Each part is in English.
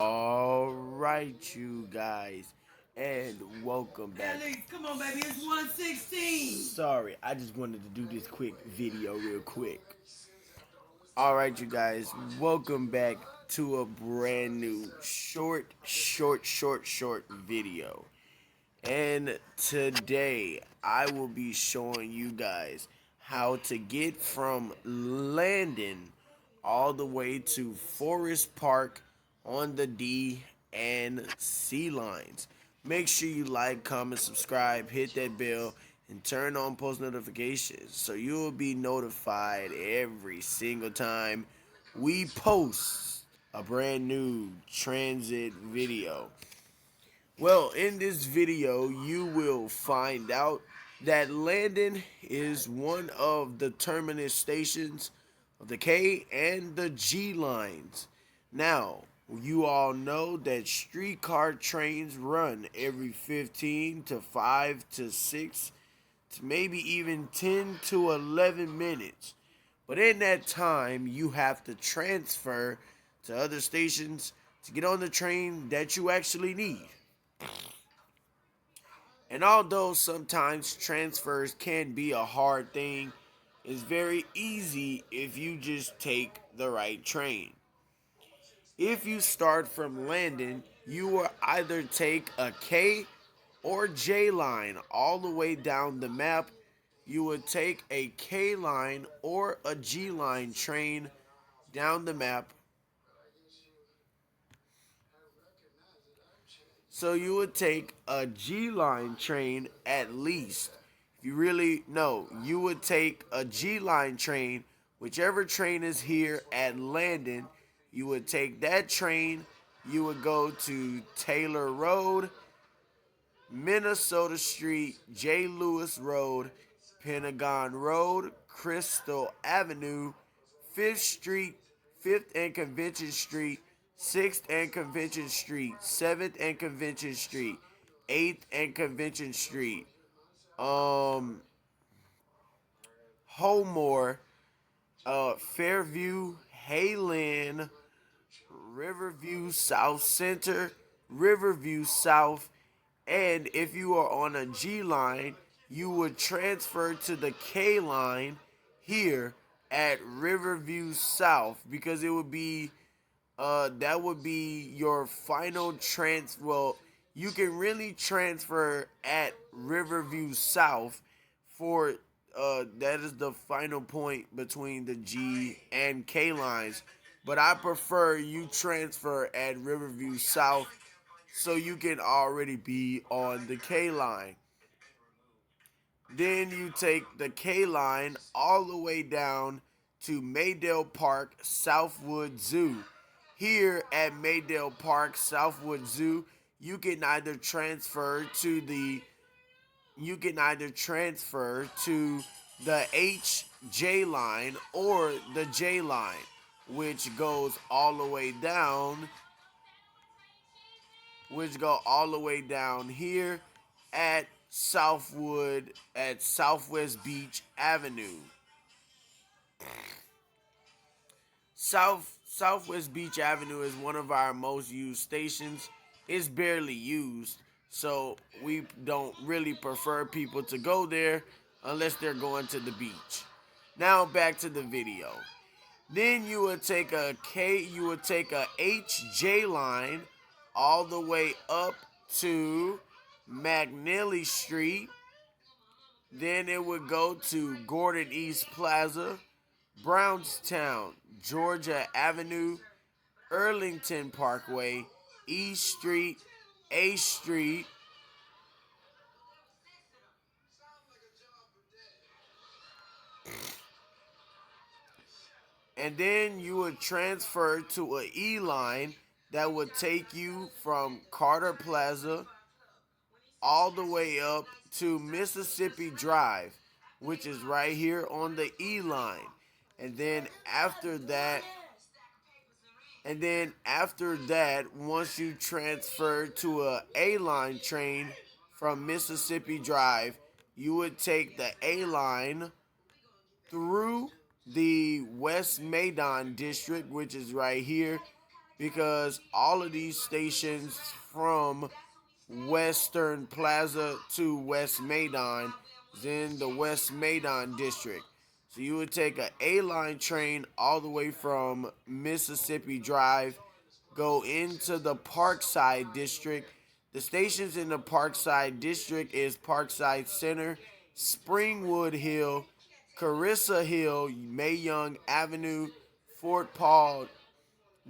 All right, you guys, and welcome back. Alex, come on, baby. It's 116. Sorry, I just wanted to do this quick video real quick. All right, you guys, welcome back to a brand new short video. And today, I will be showing you guys how to get from Landon all the way to Forest Park on the D and C lines. Make sure you like, comment, subscribe, hit that bell, and turn on post notifications so you will be notified every single time we post a brand new transit video. Well, in this video, you will find out that Landon is one of the terminus stations of the K and the G lines. Now, you all know that streetcar trains run every 15 to 5 to 6 to maybe even 10 to 11 minutes. But in that time, you have to transfer to other stations to get on the train that you actually need. And although sometimes transfers can be a hard thing, it's very easy if you just take the right train. If you start from Landon, you will either take a K or J line all the way down the map. You would take a K line or a G line train down the map. So you would take a G line train at least. If you really know, you would take a G line train, whichever train is here at Landon, you would take that train, you would go to Taylor Road, Minnesota Street, J. Lewis Road, Pentagon Road, Crystal Avenue, 5th Street, 5th and Convention Street, 6th and Convention Street, 7th and Convention Street, 8th and Convention Street, Homore, Fairview, Hayland, Riverview South Center, Riverview South, and if you are on a G line, you would transfer to the K line here at Riverview South because it would be that would be your final well, you can really transfer at Riverview South for that is the final point between the G and K lines. But I prefer you transfer at Riverview South so you can already be on the K line. Then you take the K line all the way down to Maydale Park, Southwood Zoo. Here at Maydale Park, Southwood Zoo, you can either transfer to the HJ line or the J line, which goes all the way down, here at Southwest Beach Avenue. Southwest Beach Avenue is one of our most used stations. It's barely used, so we don't really prefer people to go there unless they're going to the beach. Now back to the video. Then you would take a HJ line all the way up to McNeely Street. Then it would go to Gordon East Plaza, Brownstown, Georgia Avenue, Earlington Parkway, East Street, A Street, and then you would transfer to a E line that would take you from Carter Plaza all the way up to Mississippi Drive, which is right here on the E line. And then after that, once you transfer to a A-line train from Mississippi Drive, you would take the A-line through the West Maydon district, which is right here, because all of these stations from Western Plaza to West Maidan is in the West Maidan district. So you would take a A-line train all the way from Mississippi Drive, go into the Parkside district. The stations in the Parkside district is Parkside Center, Springwood Hill, Carissa Hill, Mae Young Avenue, Fort Paul,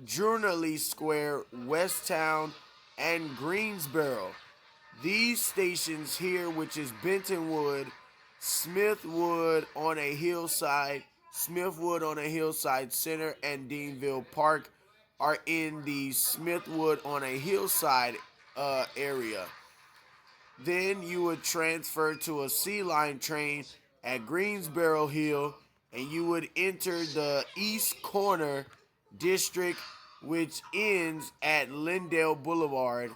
Journally Square, Westtown, and Greensboro. These stations here, which is Bentonwood, Smithwood on a hillside, Smithwood on a hillside center, and Deanville Park, are in the Smithwood on a hillside area. Then you would transfer to a C line train at Greensboro Hill, and you would enter the East Corner district, which ends at Lindale Boulevard,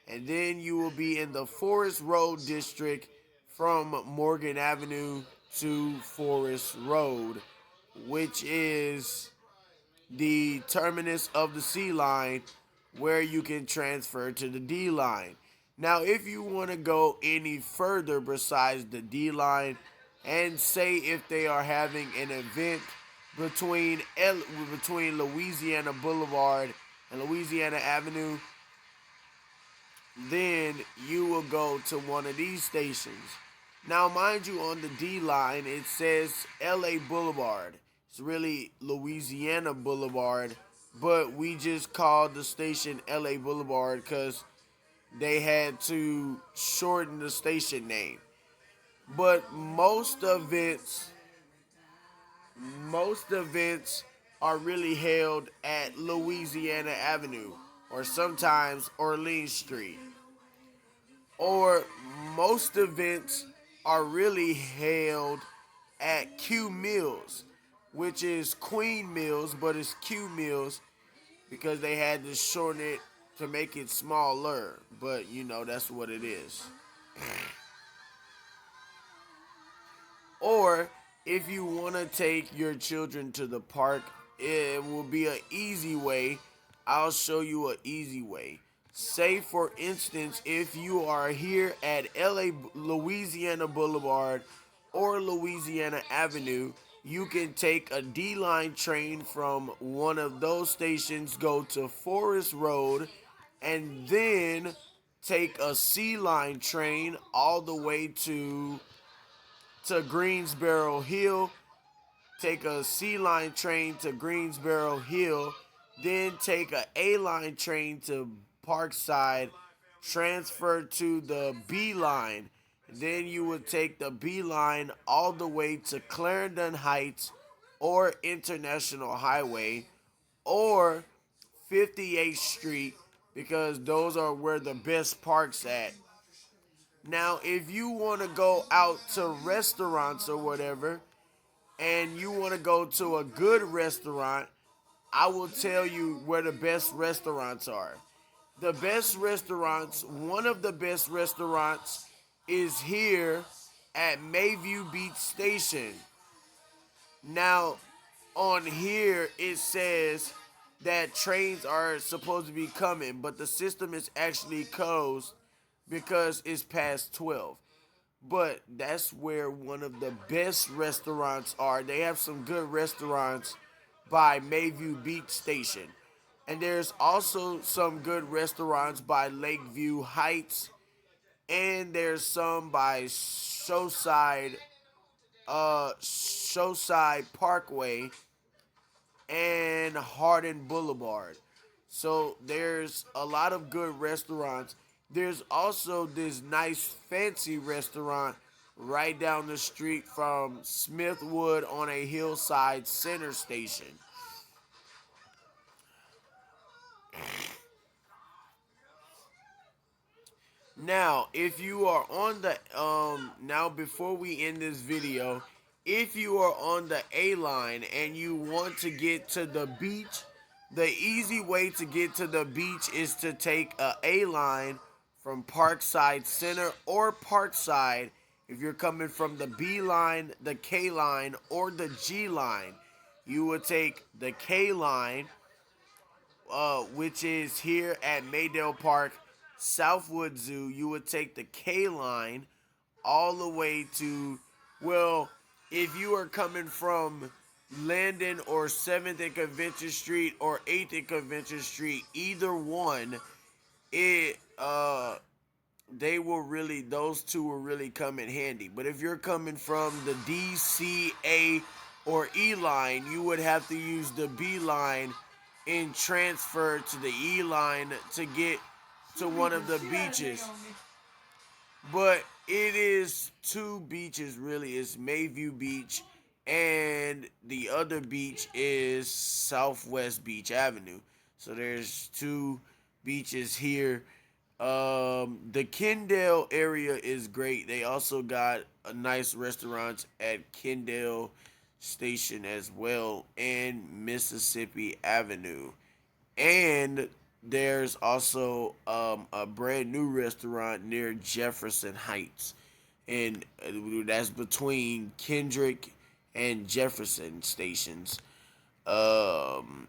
and then you will be in the Forest Road district from Morgan Avenue to Forest Road, which is the terminus of the C line where you can transfer to the D line. Now, if you want to go any further besides the D line, and say if they are having an event between Louisiana Boulevard and Louisiana Avenue, then you will go to one of these stations. Now, mind you, on the D line, it says LA Boulevard. It's really Louisiana Boulevard, but we just called the station LA Boulevard because they had to shorten the station name. But most events are really held at Louisiana Avenue or sometimes Orleans Street. Or most events are really held at Q Mills, which is Queen Mills, but it's Q Mills because they had to shorten it to make it smaller. But that's what it is. Or if you want to take your children to the park, it will be an easy way. I'll show you an easy way. Say, for instance, if you are here at Louisiana Boulevard or Louisiana Avenue, you can take a D-line train from one of those stations, go to Forest Road, and then take a C-line train all the way to Greensboro Hill, take a C-line train to Greensboro Hill, then take a A-line train to Parkside, transfer to the B-line. Then you would take the B-line all the way to Clarendon Heights or International Highway or 58th Street, because those are where the best parks at. Now, if you want to go out to restaurants or whatever, and you want to go to a good restaurant, I will tell you where the best restaurants are. The best restaurants, one of the best restaurants is here at Mayview Beach Station. Now, on here it says that trains are supposed to be coming, but the system is actually closed because it's past 12. But that's where one of the best restaurants are. They have some good restaurants by Mayview Beach Station. And there's also some good restaurants by Lakeview Heights. And there's some by Showside Parkway and Hardin Boulevard. So there's a lot of good restaurants. There's also this nice fancy restaurant right down the street from Smithwood on a hillside center station. Now, if you are on the now before we end this video, if you are on the A line and you want to get to the beach, the easy way to get to the beach is to take a line from Parkside Center or Parkside. If you're coming from the B line, the K line, or the G line, you would take the K line which is here at Maydale Park, Southwood Zoo, you would take the K line all the way to, well, if you are coming from Landon or 7th and Convention Street or 8th and Convention Street, either one, it they will really, those two will really come in handy. But if you're coming from the D, C, A, or E line, you would have to use the B line and transfer to the E line to get to one of the beaches. But it is two beaches really. It's Mayview Beach and the other beach is Southwest Beach Avenue. So there's two beaches here. The Kendall area is great. They also got a nice restaurants at Kendall Station as well and Mississippi Avenue. And there's also a brand new restaurant near Jefferson Heights, and that's between Kendrick and Jefferson stations. Um,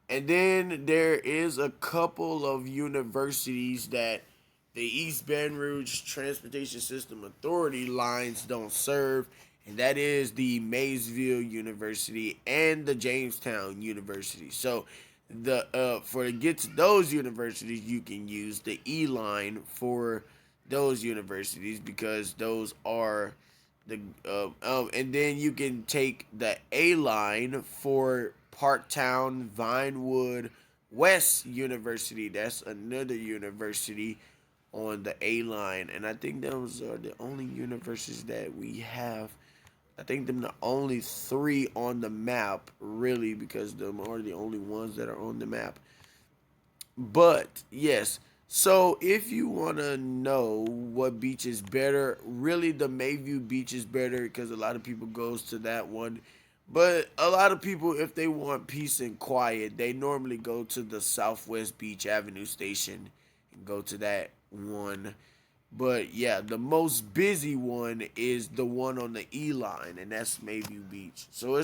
and then there is a couple of universities that the East Baton Rouge Transportation System Authority lines don't serve, and that is the Maysville University and the Jamestown University. So the for to get to those universities, you can use the E line for those universities because those are the and then you can take the A line for Parktown Vinewood West University. That's another university on the A line, and I think those are the only universities that we have. I think them the only three on the map, really, because them are the only ones that are on the map. But yes, so if you want to know what beach is better, really the Mayview beach is better because a lot of people goes to that one. But a lot of people, if they want peace and quiet, they normally go to the Southwest Beach Avenue station and go to that one. But yeah, the most busy one is the one on the E line, and that's Mayview Beach. So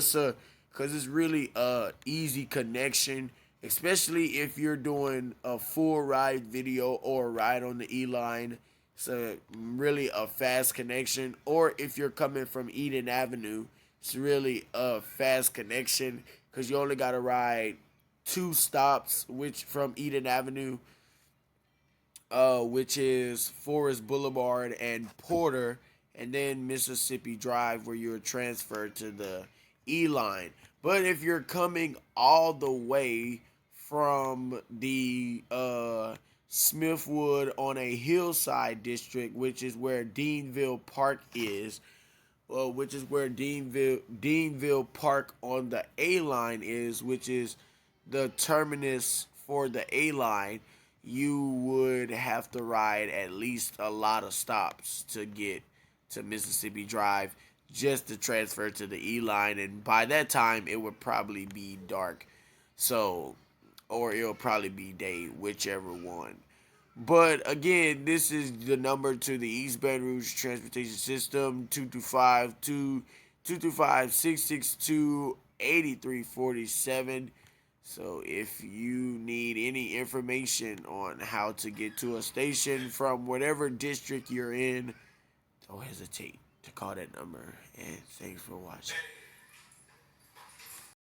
cause it's really a easy connection, especially if you're doing a full ride video or a ride on the E line. It's really a fast connection. Or if you're coming from Eden Avenue, it's really a fast connection because you only got to ride two stops, which from Eden Avenue, which is Forest Boulevard and Porter, and then Mississippi Drive, where you're transferred to the E line. But if you're coming all the way from the Smithwood on a hillside district, which is where Deanville Park is, which is where Deanville Park on the A line is, which is the terminus for the A line, you would have to ride at least a lot of stops to get to Mississippi Drive just to transfer to the E line, and by that time it would probably be dark. So, or it'll probably be day, whichever one. But again, this is the number to the East Baton Rouge Transportation System, 225-662-8347. So if you need any information on how to get to a station from whatever district you're in, don't hesitate to call that number. And thanks for watching.